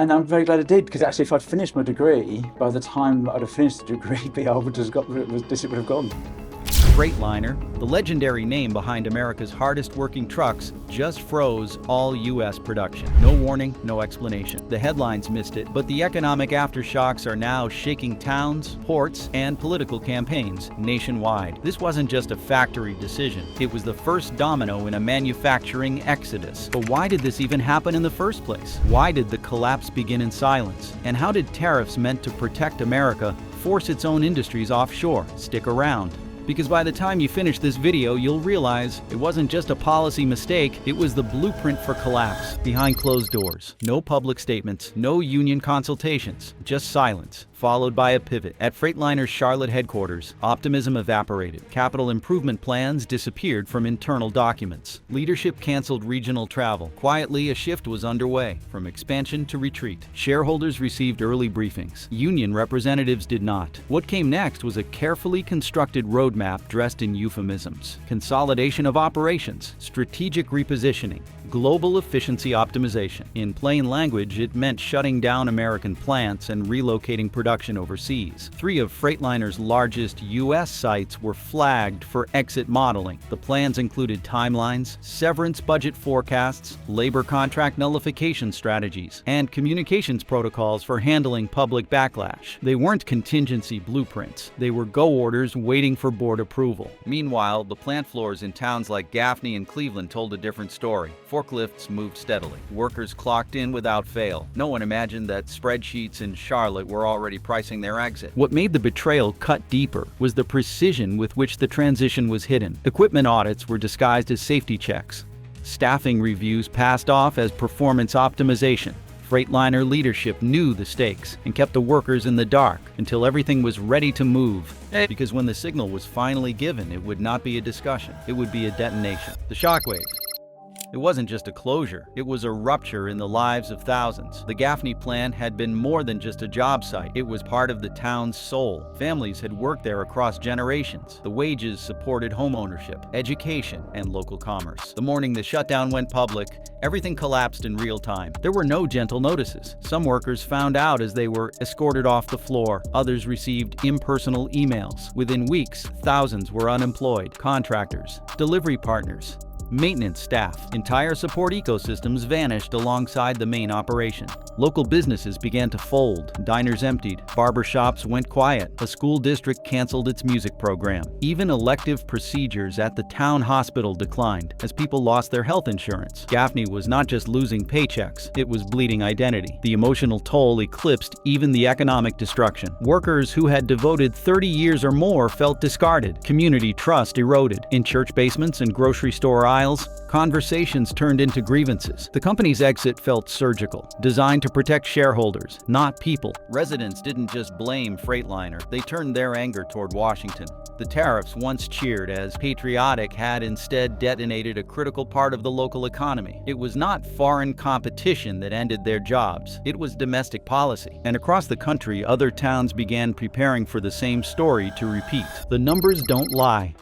And I'm very glad I did, because actually if I'd finished my degree, by the time I'd have finished the degree, BR would have this would have gone. Freightliner, the legendary name behind America's hardest working trucks, just froze all U.S. production. No warning, no explanation. The headlines missed it, but the economic aftershocks are now shaking towns, ports, and political campaigns nationwide. This wasn't just a factory decision. It was the first domino in a manufacturing exodus. But why did this even happen in the first place? Why did the collapse begin in silence? And how did tariffs meant to protect America force its own industries offshore? Stick around, because by the time you finish this video, you'll realize it wasn't just a policy mistake, it was the blueprint for collapse. Behind closed doors, no public statements, no union consultations, just silence, followed by a pivot. At Freightliner's Charlotte headquarters, optimism evaporated. Capital improvement plans disappeared from internal documents. Leadership canceled regional travel. Quietly, a shift was underway, from expansion to retreat. Shareholders received early briefings. Union representatives did not. What came next was a carefully constructed roadmap dressed in euphemisms. Consolidation of operations, strategic repositioning, global efficiency optimization. In plain language, it meant shutting down American plants and relocating production overseas. 3 of Freightliner's largest U.S. sites were flagged for exit modeling. The plans included timelines, severance budget forecasts, labor contract nullification strategies, and communications protocols for handling public backlash. They weren't contingency blueprints. They were go orders waiting for board approval. Meanwhile, the plant floors in towns like Gaffney and Cleveland told a different story. Forklifts moved steadily. Workers clocked in without fail. No one imagined that spreadsheets in Charlotte were already pricing their exit. What made the betrayal cut deeper was the precision with which the transition was hidden. Equipment audits were disguised as safety checks. Staffing reviews passed off as performance optimization. Freightliner leadership knew the stakes and kept the workers in the dark until everything was ready to move. Because when the signal was finally given, it would not be a discussion, it would be a detonation. The shockwave. It wasn't just a closure, it was a rupture in the lives of thousands. The Gaffney plant had been more than just a job site. It was part of the town's soul. Families had worked there across generations. The wages supported homeownership, education, and local commerce. The morning the shutdown went public, everything collapsed in real time. There were no gentle notices. Some workers found out as they were escorted off the floor. Others received impersonal emails. Within weeks, thousands were unemployed. Contractors, delivery partners, maintenance staff, entire support ecosystems vanished alongside the main operation. Local businesses began to fold, diners emptied, barbershops went quiet, a school district canceled its music program. Even elective procedures at the town hospital declined as people lost their health insurance. Gaffney was not just losing paychecks, it was bleeding identity. The emotional toll eclipsed even the economic destruction. Workers who had devoted 30 years or more felt discarded. Community trust eroded. In church basements and grocery store aisles, conversations turned into grievances. The company's exit felt surgical, designed to protect shareholders, not people. Residents didn't just blame Freightliner, they turned their anger toward Washington. The tariffs, once cheered as patriotic, had instead detonated a critical part of the local economy. It was not foreign competition that ended their jobs, it was domestic policy. And across the country, other towns began preparing for the same story to repeat. The numbers don't lie.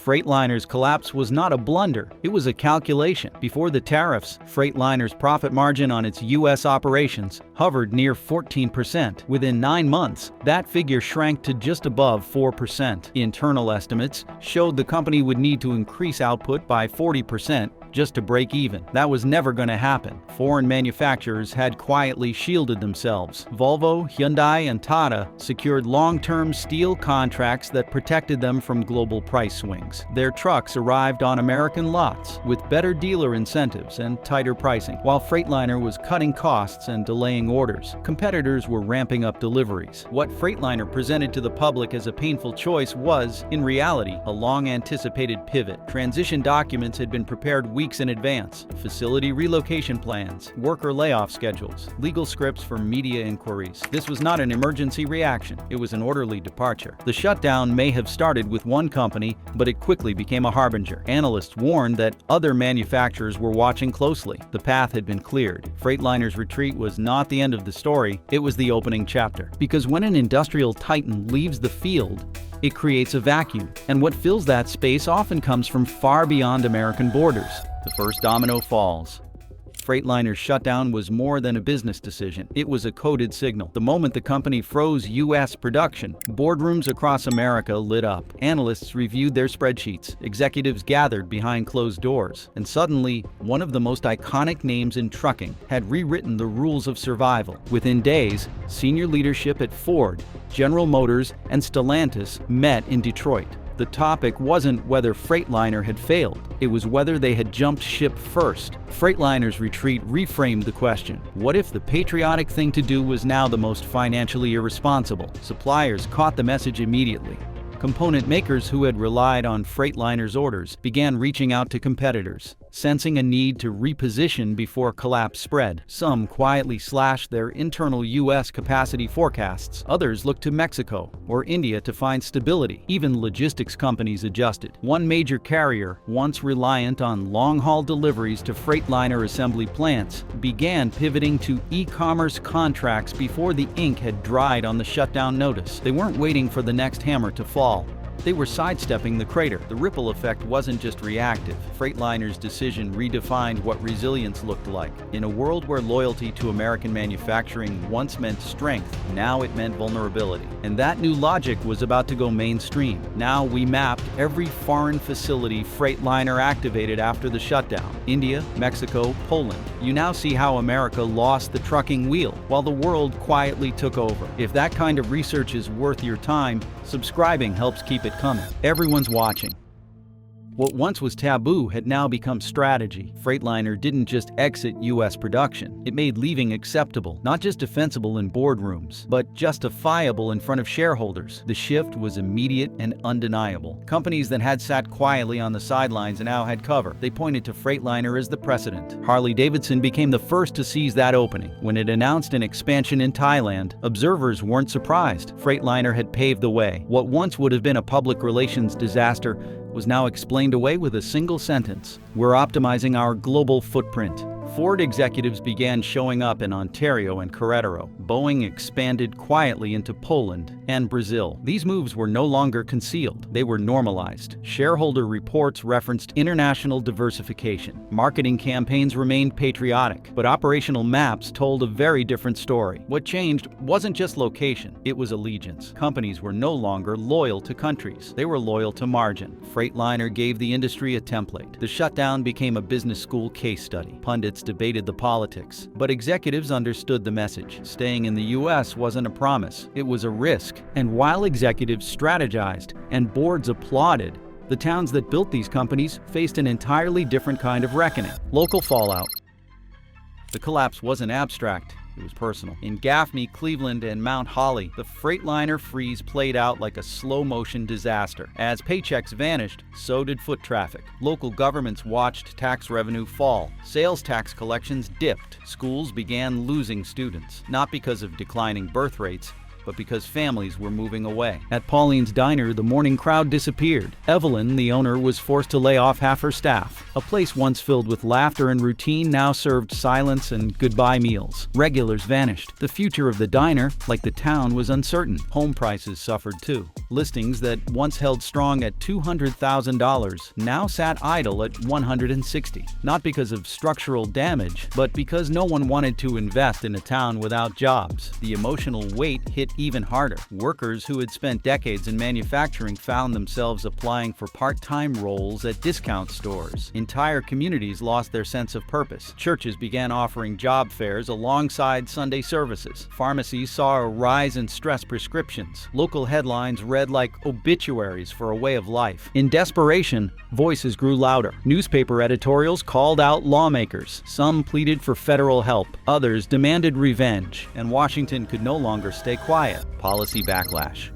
Freightliner's collapse was not a blunder, it was a calculation. Before the tariffs, Freightliner's profit margin on its U.S. operations hovered near 14%. Within 9 months, that figure shrank to just above 4%. Internal estimates showed the company would need to increase output by 40% just to break even. That was never going to happen. Foreign manufacturers had quietly shielded themselves. Volvo, Hyundai, and Tata secured long-term steel contracts that protected them from global price swings. Their trucks arrived on American lots with better dealer incentives and tighter pricing. While Freightliner was cutting costs and delaying orders, competitors were ramping up deliveries. What Freightliner presented to the public as a painful choice was, in reality, a long-anticipated pivot. Transition documents had been prepared weeks in advance. Facility relocation plans, worker layoff schedules, legal scripts for media inquiries. This was not an emergency reaction, it was an orderly departure. The shutdown may have started with one company, but it quickly became a harbinger. Analysts warned that other manufacturers were watching closely. The path had been cleared. Freightliner's retreat was not the end of the story, it was the opening chapter. Because when an industrial titan leaves the field, it creates a vacuum, and what fills that space often comes from far beyond American borders. The first domino falls. Freightliner's shutdown was more than a business decision. It was a coded signal. The moment the company froze U.S. production, boardrooms across America lit up. Analysts reviewed their spreadsheets. Executives gathered behind closed doors. And suddenly, one of the most iconic names in trucking had rewritten the rules of survival. Within days, senior leadership at Ford, General Motors, and Stellantis met in Detroit. The topic wasn't whether Freightliner had failed, it was whether they had jumped ship first. Freightliner's retreat reframed the question. What if the patriotic thing to do was now the most financially irresponsible? Suppliers caught the message immediately. Component makers who had relied on Freightliner's orders began reaching out to competitors, sensing a need to reposition before collapse spread. Some quietly slashed their internal U.S. capacity forecasts. Others looked to Mexico or India to find stability. Even logistics companies adjusted. One major carrier, once reliant on long-haul deliveries to Freightliner assembly plants, began pivoting to e-commerce contracts before the ink had dried on the shutdown notice. They weren't waiting for the next hammer to fall. They were sidestepping the crater. The ripple effect wasn't just reactive. Freightliner's decision redefined what resilience looked like. In a world where loyalty to American manufacturing once meant strength, now it meant vulnerability. And that new logic was about to go mainstream. Now we mapped every foreign facility Freightliner activated after the shutdown. India, Mexico, Poland. You now see how America lost the trucking wheel, while the world quietly took over. If that kind of research is worth your time, subscribing helps keep it coming. Everyone's watching. What once was taboo had now become strategy. Freightliner didn't just exit U.S. production. It made leaving acceptable, not just defensible in boardrooms, but justifiable in front of shareholders. The shift was immediate and undeniable. Companies that had sat quietly on the sidelines now had cover. They pointed to Freightliner as the precedent. Harley-Davidson became the first to seize that opening. When it announced an expansion in Thailand, observers weren't surprised. Freightliner had paved the way. What once would have been a public relations disaster was now explained away with a single sentence. We're optimizing our global footprint. Ford executives began showing up in Ontario and Querétaro. Boeing expanded quietly into Poland and Brazil. These moves were no longer concealed. They were normalized. Shareholder reports referenced international diversification. Marketing campaigns remained patriotic, but operational maps told a very different story. What changed wasn't just location, it was allegiance. Companies were no longer loyal to countries. They were loyal to margin. Freightliner gave the industry a template. The shutdown became a business school case study. Pundits debated the politics, but executives understood the message. Staying in the U.S. wasn't a promise, it was a risk. And while executives strategized and boards applauded, the towns that built these companies faced an entirely different kind of reckoning. Local fallout. The collapse wasn't abstract. It was personal. In Gaffney, Cleveland, and Mount Holly, the Freightliner freeze played out like a slow-motion disaster. As paychecks vanished, so did foot traffic. Local governments watched tax revenue fall. Sales tax collections dipped. Schools began losing students, not because of declining birth rates, but because families were moving away. At Pauline's Diner, the morning crowd disappeared. Evelyn, the owner, was forced to lay off half her staff. A place once filled with laughter and routine now served silence and goodbye meals. Regulars vanished. The future of the diner, like the town, was uncertain. Home prices suffered too. Listings that once held strong at $200,000 now sat idle at $160,000. Not because of structural damage, but because no one wanted to invest in a town without jobs. The emotional weight hit even harder. Workers who had spent decades in manufacturing found themselves applying for part-time roles at discount stores. Entire communities lost their sense of purpose. Churches began offering job fairs alongside Sunday services. Pharmacies saw a rise in stress prescriptions. Local headlines read like obituaries for a way of life. In desperation, voices grew louder. Newspaper editorials called out lawmakers. Some pleaded for federal help. Others demanded revenge. And Washington could no longer stay quiet. Policy backlash.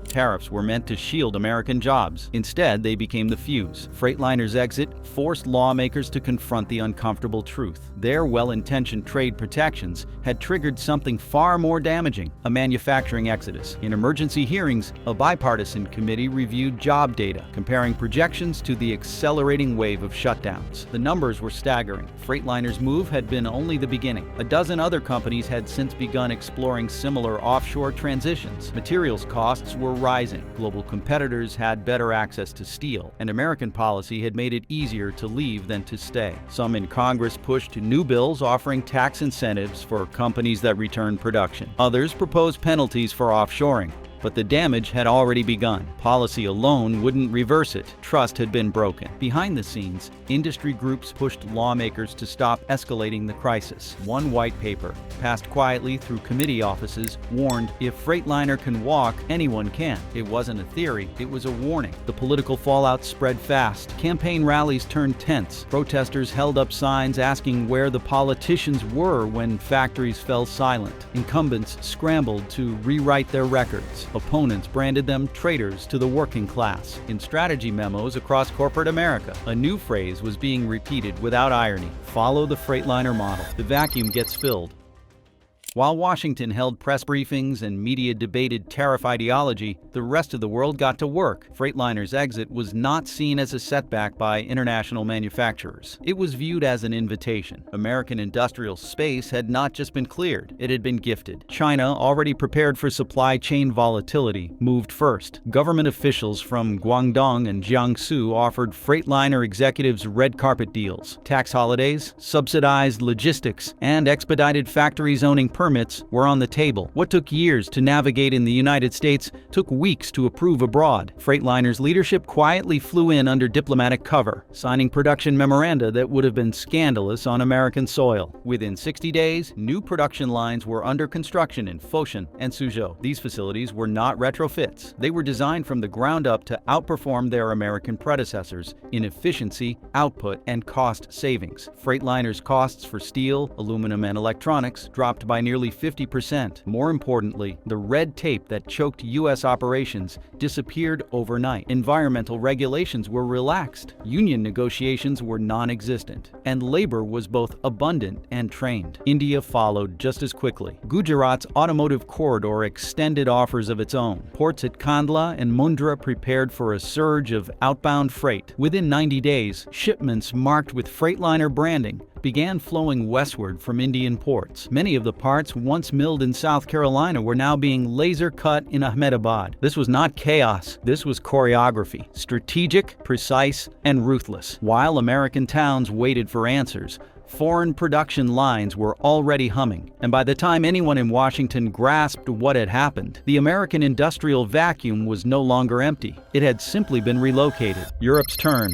Tariffs were meant to shield American jobs. Instead, they became the fuse. Freightliner's exit forced lawmakers to confront the uncomfortable truth. Their well-intentioned trade protections had triggered something far more damaging, a manufacturing exodus. In emergency hearings, a bipartisan committee reviewed job data, comparing projections to the accelerating wave of shutdowns. The numbers were staggering. Freightliner's move had been only the beginning. A dozen other companies had since begun exploring similar offshore transitions. Materials costs were rising, global competitors had better access to steel, and American policy had made it easier to leave than to stay. Some in Congress pushed new bills offering tax incentives for companies that return production. Others proposed penalties for offshoring. But the damage had already begun. Policy alone wouldn't reverse it. Trust had been broken. Behind the scenes, industry groups pushed lawmakers to stop escalating the crisis. One white paper, passed quietly through committee offices, warned, if Freightliner can walk, anyone can. It wasn't a theory, it was a warning. The political fallout spread fast. Campaign rallies turned tense. Protesters held up signs asking where the politicians were when factories fell silent. Incumbents scrambled to rewrite their records. Opponents branded them traitors to the working class. In strategy memos across corporate America, a new phrase was being repeated without irony: follow the Freightliner model. The vacuum gets filled. While Washington held press briefings and media debated tariff ideology, the rest of the world got to work. Freightliner's exit was not seen as a setback by international manufacturers. It was viewed as an invitation. American industrial space had not just been cleared, it had been gifted. China, already prepared for supply chain volatility, moved first. Government officials from Guangdong and Jiangsu offered Freightliner executives red carpet deals. Tax holidays, subsidized logistics, and expedited factory zoning permits were on the table. What took years to navigate in the United States took weeks to approve abroad. Freightliner's leadership quietly flew in under diplomatic cover, signing production memoranda that would have been scandalous on American soil. Within 60 days, new production lines were under construction in Foshan and Suzhou. These facilities were not retrofits. They were designed from the ground up to outperform their American predecessors in efficiency, output, and cost savings. Freightliner's costs for steel, aluminum, and electronics dropped by nearly 50%. More importantly, the red tape that choked U.S. operations disappeared overnight. Environmental regulations were relaxed. Union negotiations were non-existent. And labor was both abundant and trained. India followed just as quickly. Gujarat's automotive corridor extended offers of its own. Ports at Kandla and Mundra prepared for a surge of outbound freight. Within 90 days, shipments marked with Freightliner branding began flowing westward from Indian ports. Many of the parts once milled in South Carolina were now being laser cut in Ahmedabad. This was not chaos, this was choreography, strategic, precise, and ruthless. While American towns waited for answers, foreign production lines were already humming, and by the time anyone in Washington grasped what had happened, the American industrial vacuum was no longer empty. It had simply been relocated. Europe's turn.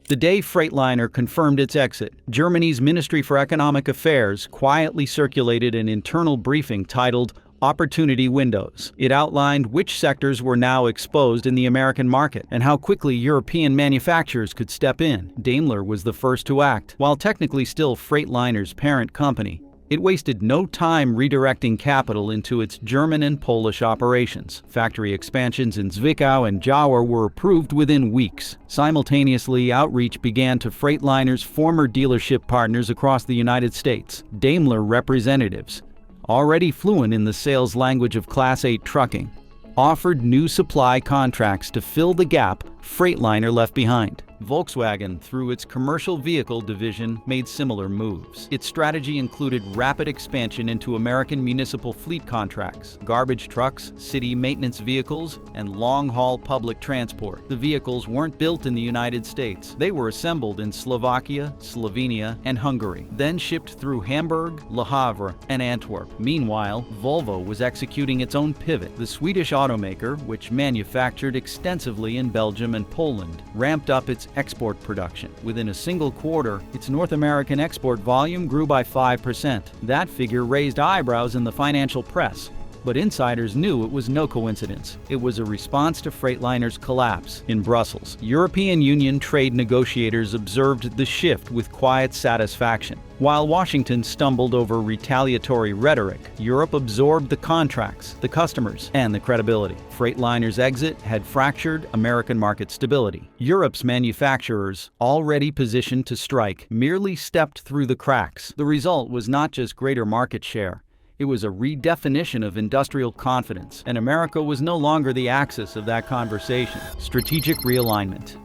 The day Freightliner confirmed its exit, Germany's Ministry for Economic Affairs quietly circulated an internal briefing titled Opportunity Windows. It outlined which sectors were now exposed in the American market and how quickly European manufacturers could step in. Daimler was the first to act. While technically still Freightliner's parent company, it wasted no time redirecting capital into its German and Polish operations. Factory expansions in Zwickau and Jauer were approved within weeks. Simultaneously, outreach began to Freightliner's former dealership partners across the United States. Daimler representatives, already fluent in the sales language of Class 8 trucking, offered new supply contracts to fill the gap Freightliner left behind. Volkswagen, through its commercial vehicle division, made similar moves. Its strategy included rapid expansion into American municipal fleet contracts, garbage trucks, city maintenance vehicles, and long-haul public transport. The vehicles weren't built in the United States. They were assembled in Slovakia, Slovenia, and Hungary, then shipped through Hamburg, Le Havre, and Antwerp. Meanwhile, Volvo was executing its own pivot. The Swedish automaker, which manufactured extensively in Belgium and Poland, ramped up its export production. Within a single quarter, its North American export volume grew by 5%. That figure raised eyebrows in the financial press, but insiders knew it was no coincidence. It was a response to Freightliner's collapse. In Brussels, European Union trade negotiators observed the shift with quiet satisfaction. While Washington stumbled over retaliatory rhetoric, Europe absorbed the contracts, the customers, and the credibility. Freightliner's exit had fractured American market stability. Europe's manufacturers, already positioned to strike, merely stepped through the cracks. The result was not just greater market share. It was a redefinition of industrial confidence, and America was no longer the axis of that conversation. Strategic realignment.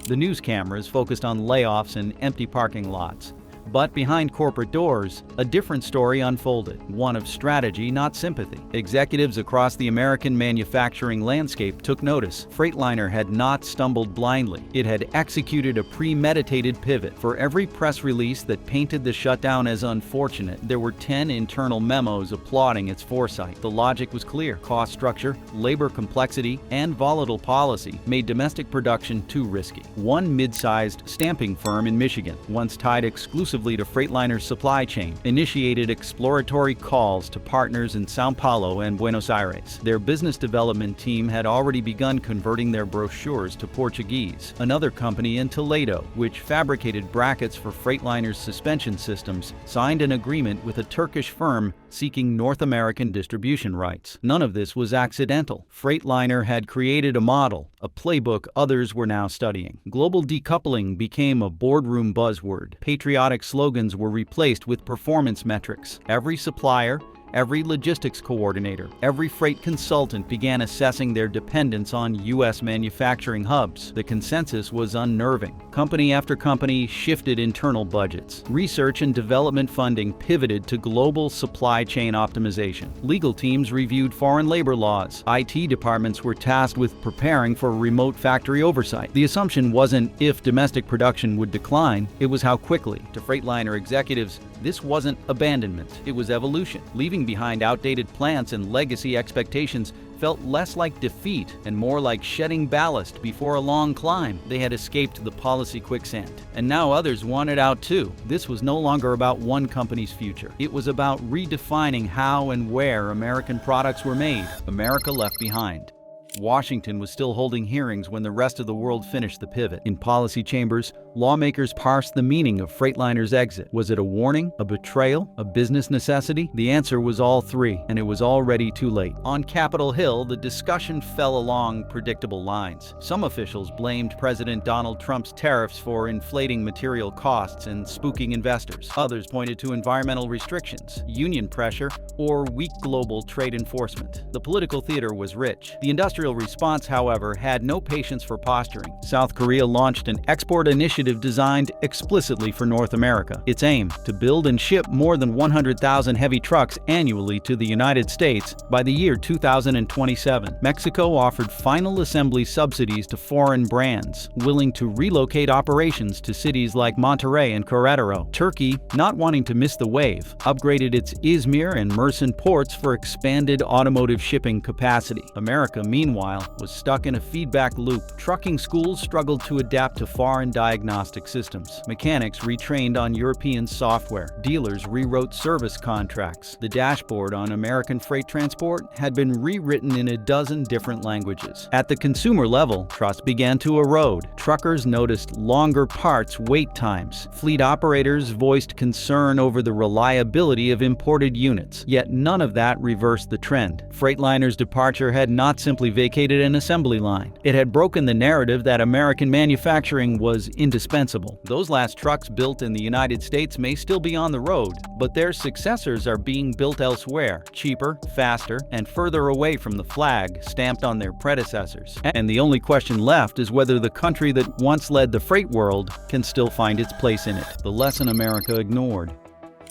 The news cameras focused on layoffs and empty parking lots. But behind corporate doors, a different story unfolded, one of strategy, not sympathy. Executives across the American manufacturing landscape took notice. Freightliner had not stumbled blindly. It had executed a premeditated pivot. For every press release that painted the shutdown as unfortunate, there were 10 internal memos applauding its foresight. The logic was clear. Cost structure, labor complexity, and volatile policy made domestic production too risky. One mid-sized stamping firm in Michigan, once tied exclusively to Freightliner's supply chain, initiated exploratory calls to partners in Sao Paulo and Buenos Aires. Their business development team had already begun converting their brochures to Portuguese. Another company in Toledo, which fabricated brackets for Freightliner's suspension systems, signed an agreement with a Turkish firm seeking North American distribution rights. None of this was accidental. Freightliner had created a model, a playbook others were now studying. Global decoupling became a boardroom buzzword. Patriotic slogans were replaced with performance metrics. Every supplier, every logistics coordinator, every freight consultant began assessing their dependence on U.S. manufacturing hubs. The consensus was unnerving. Company after company shifted internal budgets. Research and development funding pivoted to global supply chain optimization. Legal teams reviewed foreign labor laws. IT departments were tasked with preparing for remote factory oversight. The assumption wasn't if domestic production would decline, it was how quickly. To Freightliner executives, this wasn't abandonment, it was evolution. Leaving behind outdated plants and legacy expectations felt less like defeat and more like shedding ballast before a long climb. They had escaped the policy quicksand, and now others wanted out too. This was no longer about one company's future. It was about redefining how and where American products were made. America left behind. Washington was still holding hearings when the rest of the world finished the pivot. In policy chambers, lawmakers parsed the meaning of Freightliner's exit. Was it a warning, a betrayal, a business necessity? The answer was all three, and it was already too late. On Capitol Hill, the discussion fell along predictable lines. Some officials blamed President Donald Trump's tariffs for inflating material costs and spooking investors. Others pointed to environmental restrictions, union pressure, or weak global trade enforcement. The political theater was rich. The industrial response, however, had no patience for posturing. South Korea launched an export initiative designed explicitly for North America. Its aim, to build and ship more than 100,000 heavy trucks annually to the United States by the year 2027. Mexico offered final assembly subsidies to foreign brands, willing to relocate operations to cities like Monterrey and Querétaro. Turkey, not wanting to miss the wave, upgraded its Izmir and Mersin ports for expanded automotive shipping capacity. America, meanwhile, was stuck in a feedback loop. Trucking schools struggled to adapt to foreign diagnostic systems. Mechanics retrained on European software. Dealers rewrote service contracts. The dashboard on American freight transport had been rewritten in a dozen different languages. At the consumer level, trust began to erode. Truckers noticed longer parts wait times. Fleet operators voiced concern over the reliability of imported units. Yet none of that reversed the trend. Freightliner's departure had not simply vacated an assembly line. It had broken the narrative that American manufacturing was indispensable. Those last trucks built in the United States may still be on the road, but their successors are being built elsewhere, cheaper, faster, and further away from the flag stamped on their predecessors. And the only question left is whether the country that once led the freight world can still find its place in it. The lesson America ignored.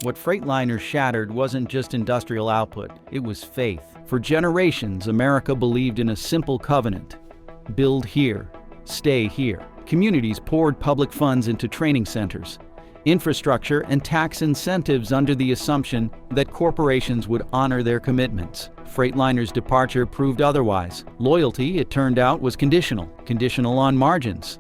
What Freightliner shattered wasn't just industrial output, it was faith. For generations, America believed in a simple covenant: build here, stay here. Communities poured public funds into training centers, infrastructure, and tax incentives under the assumption that corporations would honor their commitments. Freightliner's departure proved otherwise. Loyalty, it turned out, was conditional. Conditional on margins.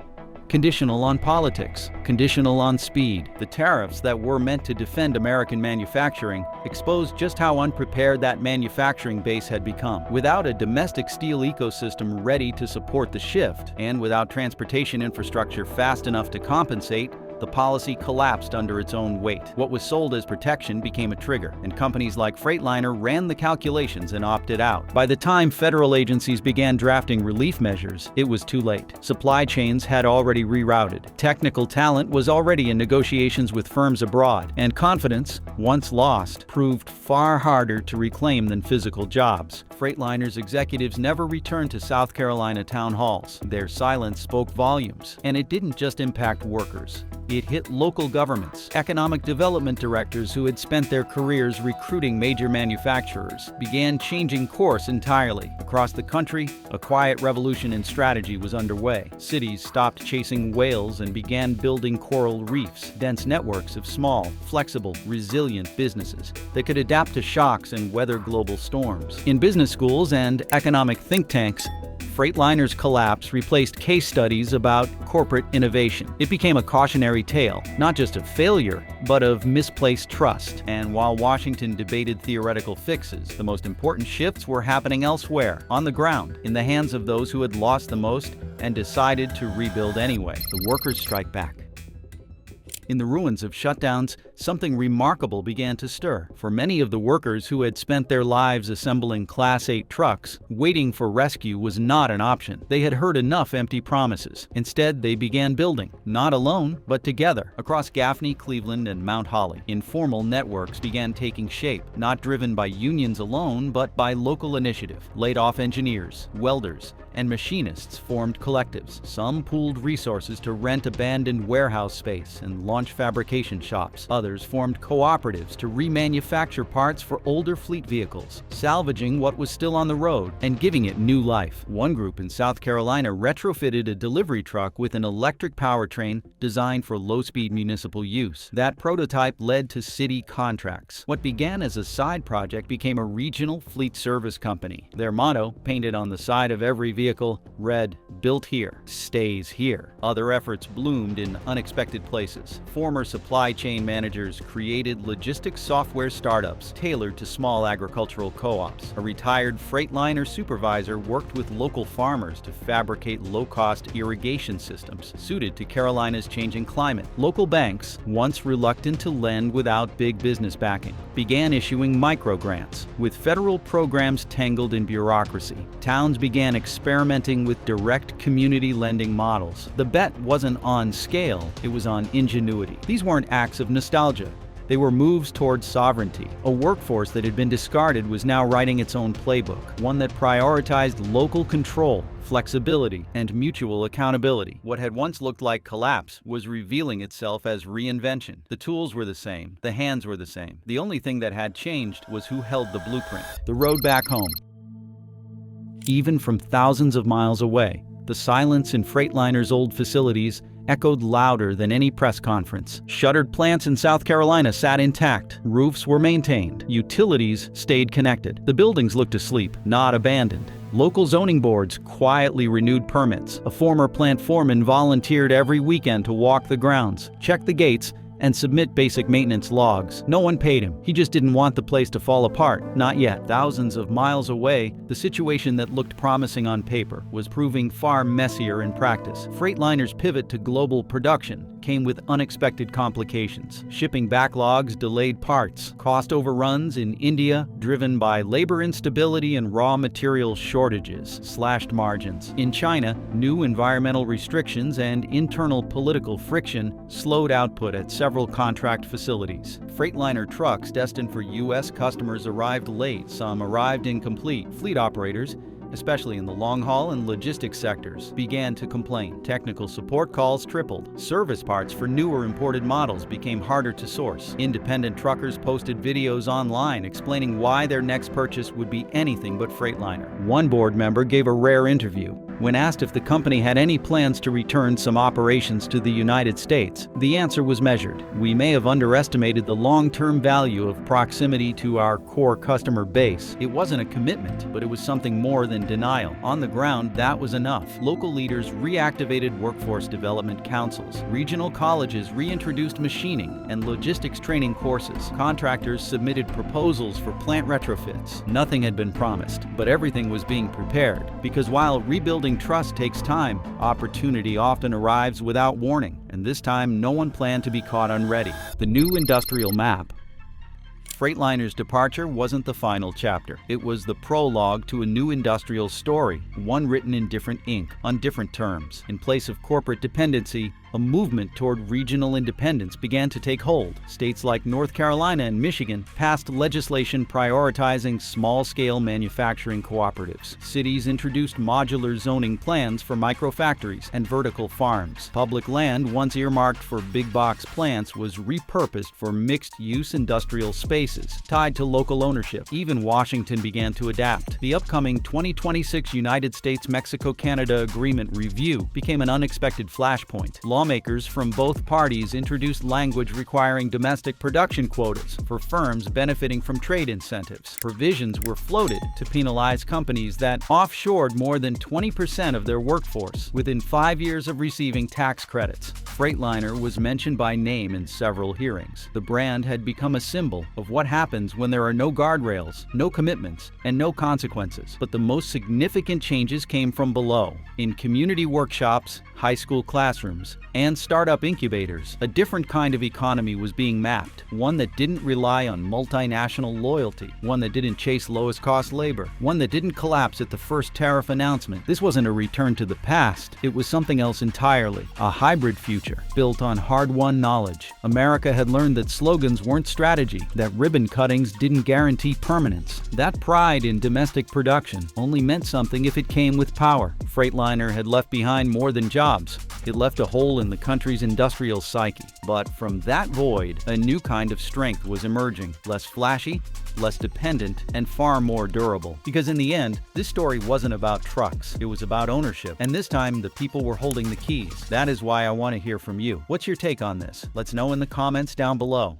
Conditional on politics, conditional on speed. The tariffs that were meant to defend American manufacturing exposed just how unprepared that manufacturing base had become. Without a domestic steel ecosystem ready to support the shift, and without transportation infrastructure fast enough to compensate, the policy collapsed under its own weight. What was sold as protection became a trigger, and companies like Freightliner ran the calculations and opted out. By the time federal agencies began drafting relief measures, it was too late. Supply chains had already rerouted. Technical talent was already in negotiations with firms abroad, and confidence, once lost, proved far harder to reclaim than physical jobs. Freightliner's executives never returned to South Carolina town halls. Their silence spoke volumes, and it didn't just impact workers. It hit local governments. Economic development directors who had spent their careers recruiting major manufacturers began changing course entirely. Across the country, a quiet revolution in strategy was underway. Cities stopped chasing whales and began building coral reefs, dense networks of small, flexible, resilient businesses that could adapt to shocks and weather global storms. In business schools and economic think tanks, Freightliner's collapse replaced case studies about corporate innovation. It became a cautionary tale, not just of failure, but of misplaced trust. And while Washington debated theoretical fixes, the most important shifts were happening elsewhere, on the ground, in the hands of those who had lost the most and decided to rebuild anyway. The workers strike back. In the ruins of shutdowns, something remarkable began to stir. For many of the workers who had spent their lives assembling Class 8 trucks, waiting for rescue was not an option. They had heard enough empty promises. Instead, they began building, not alone, but together. Across Gaffney, Cleveland, and Mount Holly, informal networks began taking shape, not driven by unions alone, but by local initiative. Laid-off engineers, welders, and machinists formed collectives. Some pooled resources to rent abandoned warehouse space and launch fabrication shops. Others formed cooperatives to remanufacture parts for older fleet vehicles, salvaging what was still on the road and giving it new life. One group in South Carolina retrofitted a delivery truck with an electric powertrain designed for low-speed municipal use. That prototype led to city contracts. What began as a side project became a regional fleet service company. Their motto, painted on the side of every vehicle, read, "Built here, stays here." Other efforts bloomed in unexpected places. Former supply chain managers created logistics software startups tailored to small agricultural co-ops. A retired Freightliner supervisor worked with local farmers to fabricate low-cost irrigation systems suited to Carolina's changing climate. Local banks, once reluctant to lend without big business backing, began issuing microgrants. With federal programs tangled in bureaucracy, towns began experimenting with direct community lending models. The bet wasn't on scale, it was on ingenuity. These weren't acts of nostalgia. They were moves towards sovereignty. A workforce that had been discarded was now writing its own playbook, one that prioritized local control, flexibility, and mutual accountability. What had once looked like collapse was revealing itself as reinvention. The tools were the same, the hands were the same. The only thing that had changed was who held the blueprint. The road back home. Even from thousands of miles away, the silence in Freightliner's old facilities echoed louder than any press conference. Shuttered plants in South Carolina sat intact. Roofs were maintained. Utilities stayed connected. The buildings looked asleep, not abandoned. Local zoning boards quietly renewed permits. A former plant foreman volunteered every weekend to walk the grounds, check the gates, and submit basic maintenance logs. No one paid him. He just didn't want the place to fall apart. Not yet. Thousands of miles away, the situation that looked promising on paper was proving far messier in practice. Freightliner's pivot to global production came with unexpected complications. Shipping backlogs delayed parts. Cost overruns in India, driven by labor instability and raw material shortages, slashed margins. In China, new environmental restrictions and internal political friction slowed output at several contract facilities. Freightliner trucks destined for U.S. customers arrived late. Some arrived incomplete. Fleet operators, especially in the long-haul and logistics sectors, began to complain. Technical support calls tripled. Service parts for newer imported models became harder to source. Independent truckers posted videos online explaining why their next purchase would be anything but Freightliner. One board member gave a rare interview. When asked if the company had any plans to return some operations to the United States, the answer was measured. "We may have underestimated the long-term value of proximity to our core customer base. It wasn't a commitment, but it was something more than denial. On the ground, that was enough." Local leaders reactivated workforce development councils. Regional colleges reintroduced machining and logistics training courses. Contractors submitted proposals for plant retrofits. Nothing had been promised, but everything was being prepared. Because while rebuilding trust takes time, opportunity often arrives without warning, and this time no one planned to be caught unready. The new industrial map. Freightliner's departure wasn't the final chapter. It was the prologue to a new industrial story, one written in different ink, on different terms. In place of corporate dependency, a movement toward regional independence began to take hold. States like North Carolina and Michigan passed legislation prioritizing small-scale manufacturing cooperatives. Cities introduced modular zoning plans for microfactories and vertical farms. Public land once earmarked for big-box plants was repurposed for mixed-use industrial spaces tied to local ownership. Even Washington began to adapt. The upcoming 2026 United States-Mexico-Canada Agreement review became an unexpected flashpoint. Lawmakers from both parties introduced language requiring domestic production quotas for firms benefiting from trade incentives. Provisions were floated to penalize companies that offshored more than 20% of their workforce within 5 years of receiving tax credits. Freightliner was mentioned by name in several hearings. The brand had become a symbol of what happens when there are no guardrails, no commitments, and no consequences. But the most significant changes came from below. In community workshops, high school classrooms, and startup incubators, a different kind of economy was being mapped. One that didn't rely on multinational loyalty, one that didn't chase lowest cost labor, one that didn't collapse at the first tariff announcement. This wasn't a return to the past, it was something else entirely, a hybrid future built on hard-won knowledge. America had learned that slogans weren't strategy, that ribbon cuttings didn't guarantee permanence. That pride in domestic production only meant something if it came with power. Freightliner had left behind more than jobs. It left a hole in the country's industrial psyche. But from that void, a new kind of strength was emerging, less flashy, less dependent, and far more durable. Because in the end, this story wasn't about trucks, it was about ownership. And this time, the people were holding the keys. That is why I want to hear from you. What's your take on this? Let's know in the comments down below.